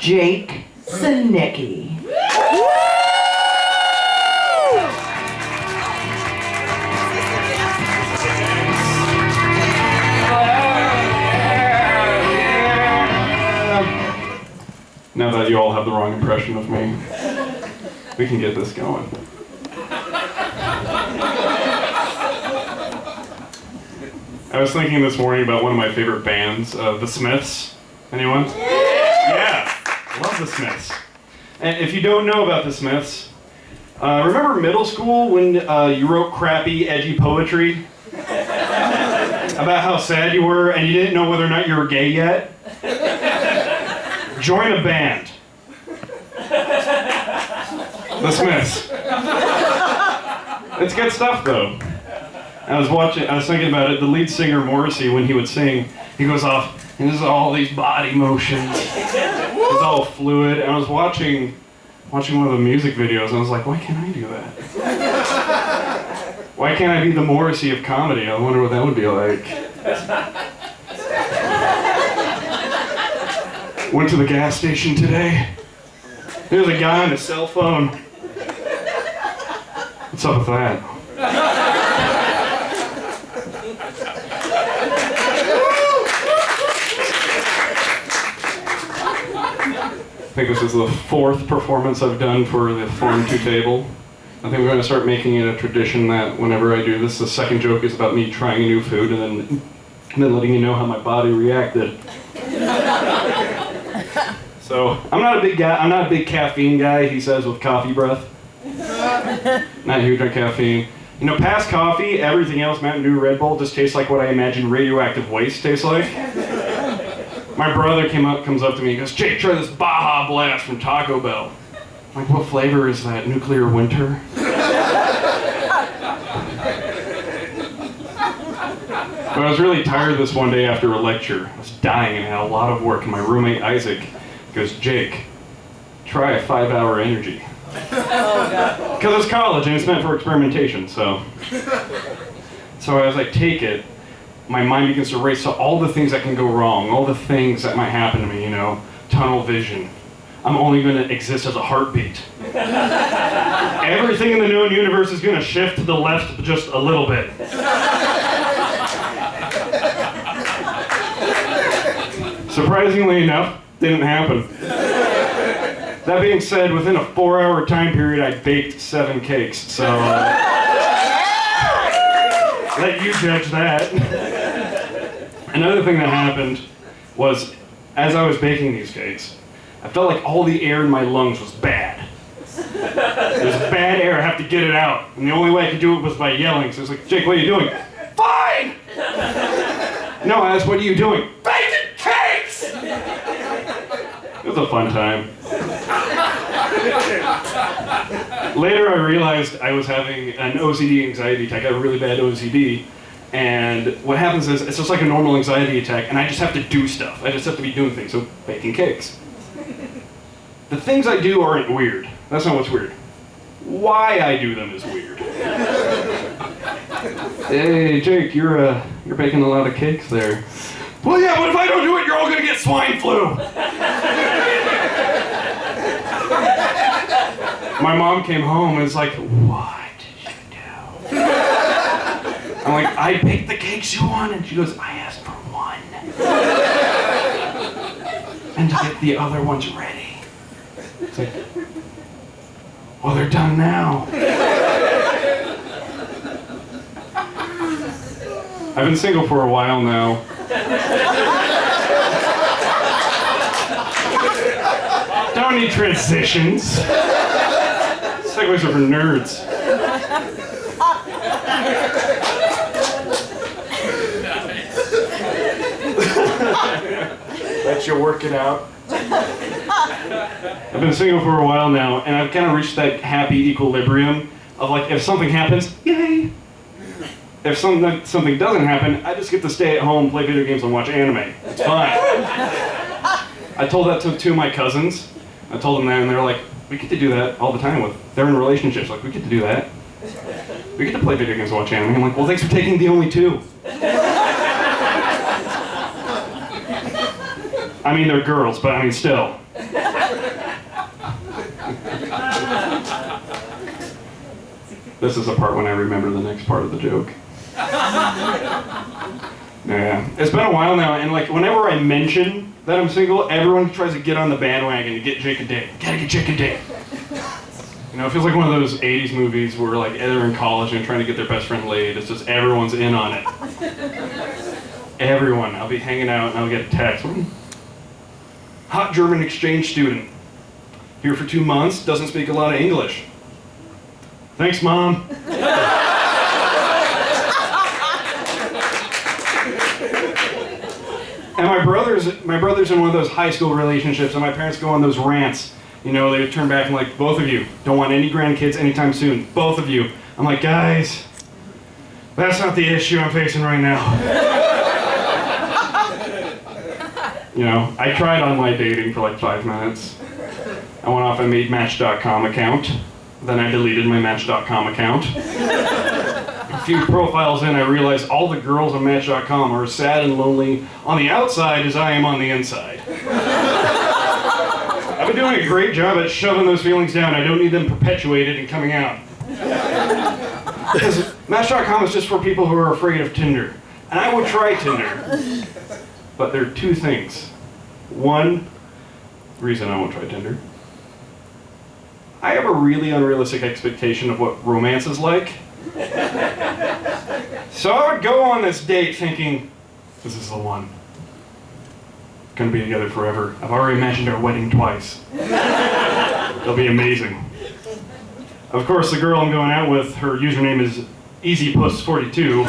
Jake Sinicki. Now that you all have the wrong impression of me, we can get this going. I was thinking this morning about one of my favorite bands, The Smiths. Anyone? Yeah, love The Smiths. And if you don't know about The Smiths, remember middle school when you wrote crappy, edgy poetry about how sad you were and you didn't know whether or not you were gay yet? Join a band. The Smiths. It's good stuff though. I was thinking about it, the lead singer Morrissey, when he would sing, he goes off, and there's all these body motions. It's all fluid, and I was watching one of the music videos, and I was like, why can't I do that? Why can't I be the Morrissey of comedy? I wonder what that would be like. Went to the gas station today. There's a guy on his cell phone. What's up with that? I think this is the 4th performance I've done for the Farm2Table. I think we're going to start making it a tradition that whenever I do this, the second joke is about me trying a new food and then letting you know how my body reacted. So, I'm not a big caffeine guy, he says, with coffee breath. Not huge on caffeine. You know, past coffee, everything else, Mountain Dew, Red Bull, just tastes like what I imagine radioactive waste tastes like. My brother comes up to me and goes, Jake, try this Baja Blast from Taco Bell. I'm like, what flavor is that? Nuclear winter? But I was really tired this one day after a lecture. I was dying and had a lot of work, and my roommate Isaac goes, Jake, try a 5-hour energy. Because it's college and it's meant for experimentation, so as I take it, my mind begins to race to all the things that can go wrong, all the things that might happen to me, you know, tunnel vision. I'm only going to exist as a heartbeat. Everything in the known universe is going to shift to the left just a little bit. Surprisingly enough, didn't happen. That being said, within a 4-hour time period, I baked 7 cakes, so let you judge that. Another thing that happened was, as I was baking these cakes, I felt like all the air in my lungs was bad. There's bad air, I have to get it out. And the only way I could do it was by yelling. So I was like, Jake, what are you doing? Fine! No, I asked, what are you doing? Baking cakes! It was a fun time. Later I realized I was having an OCD anxiety attack. I had a really bad OCD. And what happens is, it's just like a normal anxiety attack, and I just have to do stuff. I just have to be doing things, so baking cakes. The things I do aren't weird. That's not what's weird. Why I do them is weird. Hey, Jake, you're baking a lot of cakes there. Well, yeah, but if I don't do it, you're all gonna get swine flu. My mom came home and was like, what did you do? I'm like, I baked the cakes you wanted. She goes, I asked for one. And to get the other ones ready. It's like, well, they're done now. I've been single for a while now. Don't need transitions. Segues are for nerds. Let you work it out. I've been single for a while now, and I've kind of reached that happy equilibrium of like, if something happens, yay! If something doesn't happen, I just get to stay at home, play video games, and watch anime. It's fine. I told that to 2 of my cousins. I told them that, and they're like, we get to do that all the time they're in relationships, like, we get to do that. We get to play video games and watch anime. I'm like, well, thanks for taking the only 2. I mean, they're girls, but I mean, still. This is the part when I remember the next part of the joke. Yeah, it's been a while now, and like whenever I mention that I'm single, everyone tries to get on the bandwagon to get Jake a date. Gotta get Jake a date. You know, it feels like one of those 80s movies where like they're in college and trying to get their best friend laid. It's just everyone's in on it. Everyone. I'll be hanging out and I'll get a text. Hot German exchange student. Here for 2 months, doesn't speak a lot of English. Thanks, Mom. And my brother's in one of those high school relationships, and my parents go on those rants. You know, they turn back and like, both of you don't want any grandkids anytime soon. Both of you. I'm like, guys, that's not the issue I'm facing right now. You know, I tried online dating for like 5 minutes. I went off and made Match.com account. Then I deleted my Match.com account. A few profiles in, I realized all the girls on Match.com are as sad and lonely on the outside as I am on the inside. I've been doing a great job at shoving those feelings down. I don't need them perpetuated and coming out. Because Match.com is just for people who are afraid of Tinder. And I would try Tinder. But there are 2 things. One reason I won't try Tinder. I have a really unrealistic expectation of what romance is like. So I would go on this date thinking, this is the one. Gonna be together forever. I've already imagined our wedding twice. It'll be amazing. Of course, the girl I'm going out with, her username is EasyPuss42.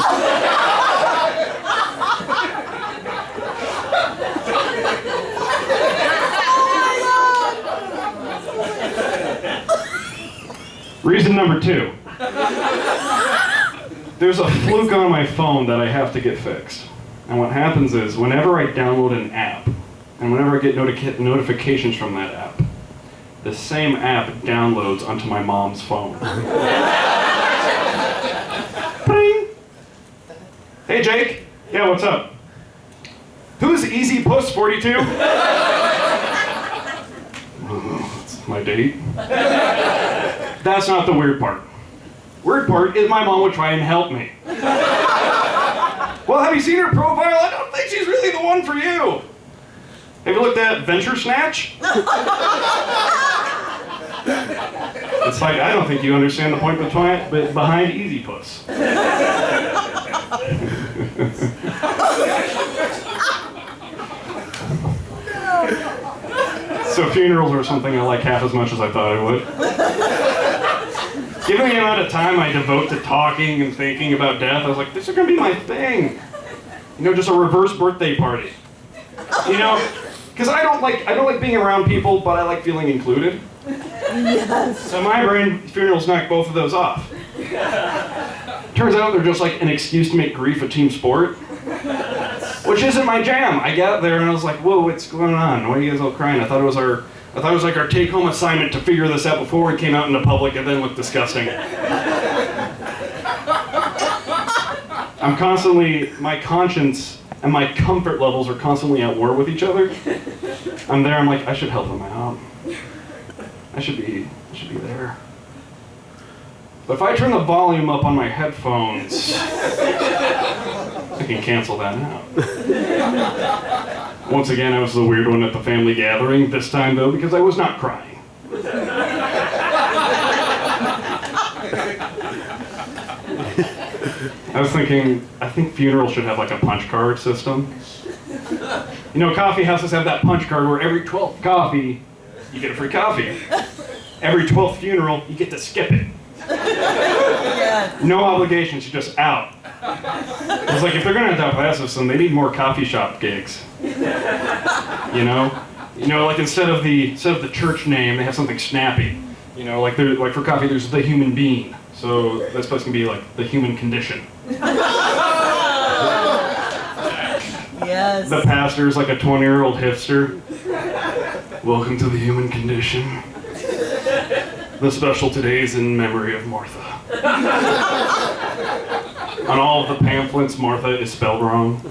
Reason number 2. There's a fluke on my phone that I have to get fixed. And what happens is, whenever I download an app, and whenever I get notifications from that app, the same app downloads onto my mom's phone. Bing! Hey Jake! Yeah, what's up? Who's EasyPuss42? That's my date. That's not the weird part. Weird part is my mom would try and help me. Well, have you seen her profile? I don't think she's really the one for you. Have you looked at Venture Snatch? It's like, I don't think you understand the point behind Easy Puss. So funerals are something I like half as much as I thought I would. Given the amount of time I devote to talking and thinking about death, I was like, this is gonna be my thing. You know, just a reverse birthday party. You know, because I don't like being around people, but I like feeling included. Yes. So my brain, funerals knock both of those off. Turns out they're just like an excuse to make grief a team sport, which isn't my jam. I got there and I was like, whoa, what's going on? Why are you guys all crying? I thought it was like our take-home assignment to figure this out before we came out into public and then look disgusting. I'm constantly, my conscience and my comfort levels are constantly at war with each other. I'm there, I'm like, I should help them out. I should be there. But if I turn the volume up on my headphones, I can cancel that out. Once again, I was the weird one at the family gathering, this time though, because I was not crying. I was thinking, I think funerals should have like a punch card system. You know, coffee houses have that punch card where every 12th coffee, you get a free coffee. Every 12th funeral, you get to skip it. No obligations, you're just out. It's like, if they're gonna adopt that system, they need more coffee shop gigs. You know, like instead of the church name, they have something snappy. You know, like for coffee, there's the human being. So this place can be like the human condition. Yes. The pastor's like a 20-year-old hipster. Welcome to the human condition. The special today is in memory of Martha. On all of the pamphlets, Martha is spelled wrong.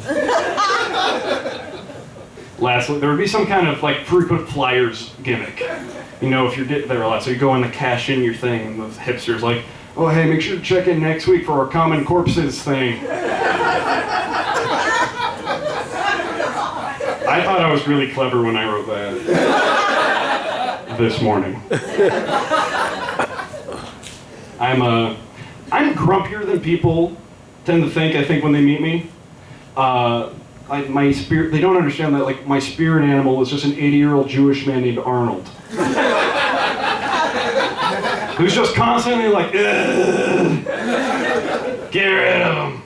Lastly, there would be some kind of like frequent flyers gimmick. You know, if you're there a lot, so you go in to cash in your thing, and the hipster's like, oh hey, make sure to check in next week for our common corpses thing. I thought I was really clever when I wrote that this morning. I'm grumpier than people tend to think, I think, when they meet me. My spirit, they don't understand that, like, my spirit animal is just an 80-year-old Jewish man named Arnold. Who's just constantly like, ugh, get rid of him.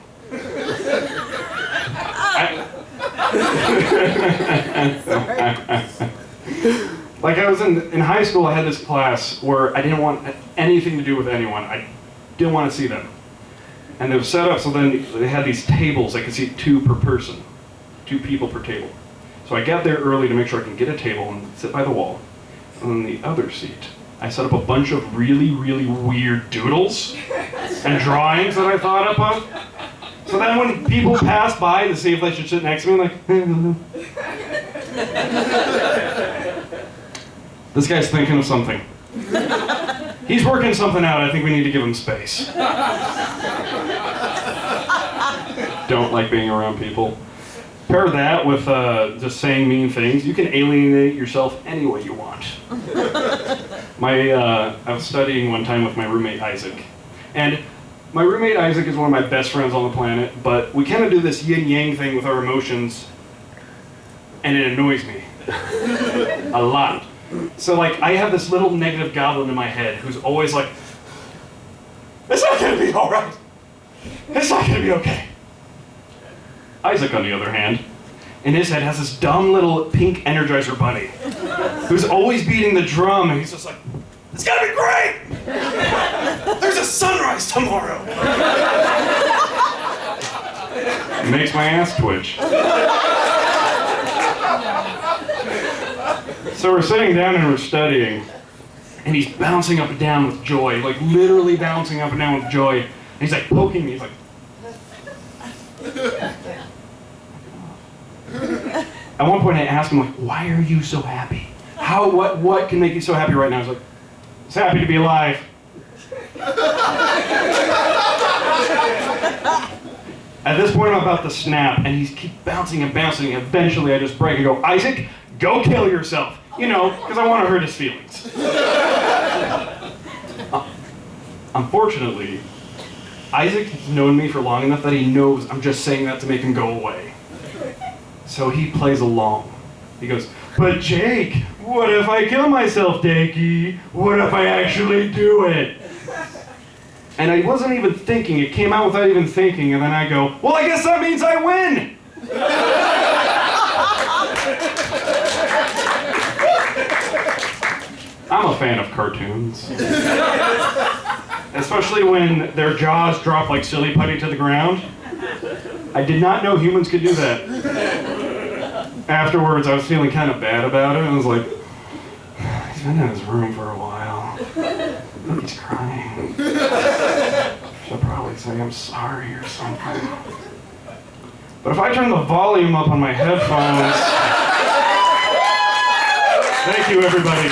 Like, I was in high school, I had this class where I didn't want anything to do with anyone. I didn't want to see them. And they were set up so then they had these tables. I could seat 2 per person, 2 people per table. So I got there early to make sure I can get a table and sit by the wall. And then the other seat, I set up a bunch of really, really weird doodles and drawings that I thought up of. So then when people pass by to see if they should sit next to me, I'm like, this guy's thinking of something. He's working something out. I think we need to give him space. Don't like being around people. Pair that with just saying mean things. You can alienate yourself any way you want. I was studying one time with my roommate Isaac. And my roommate Isaac is one of my best friends on the planet, but we kind of do this yin-yang thing with our emotions, and it annoys me. A lot. So, like, I have this little negative goblin in my head who's always like, it's not gonna be all right. It's not gonna be okay. Isaac, on the other hand, in his head has this dumb little pink Energizer bunny who's always beating the drum, and he's just like, it's gonna be great! There's a sunrise tomorrow! It makes my ass twitch. So we're sitting down and we're studying, and he's bouncing up and down with joy, like literally bouncing up and down with joy. And he's like poking me, he's like... At one point I asked him, like, why are you so happy? What can make you so happy right now? He's like, it's happy to be alive. At this point I'm about to snap, and he's keep bouncing and bouncing, and eventually I just break and go, Isaac, go kill yourself. You know, because I want to hurt his feelings. Unfortunately, Isaac has known me for long enough that he knows I'm just saying that to make him go away. So he plays along. He goes, but Jake, what if I kill myself, Dakey? What if I actually do it? And I wasn't even thinking. It came out without even thinking, and then I go, well, I guess that means I win! I'm a fan of cartoons. Especially when their jaws drop like silly putty to the ground. I did not know humans could do that. Afterwards, I was feeling kind of bad about it. I was like, he's been in his room for a while. I think he's crying. Should probably say I'm sorry or something. But if I turn the volume up on my headphones... Thank you, everybody.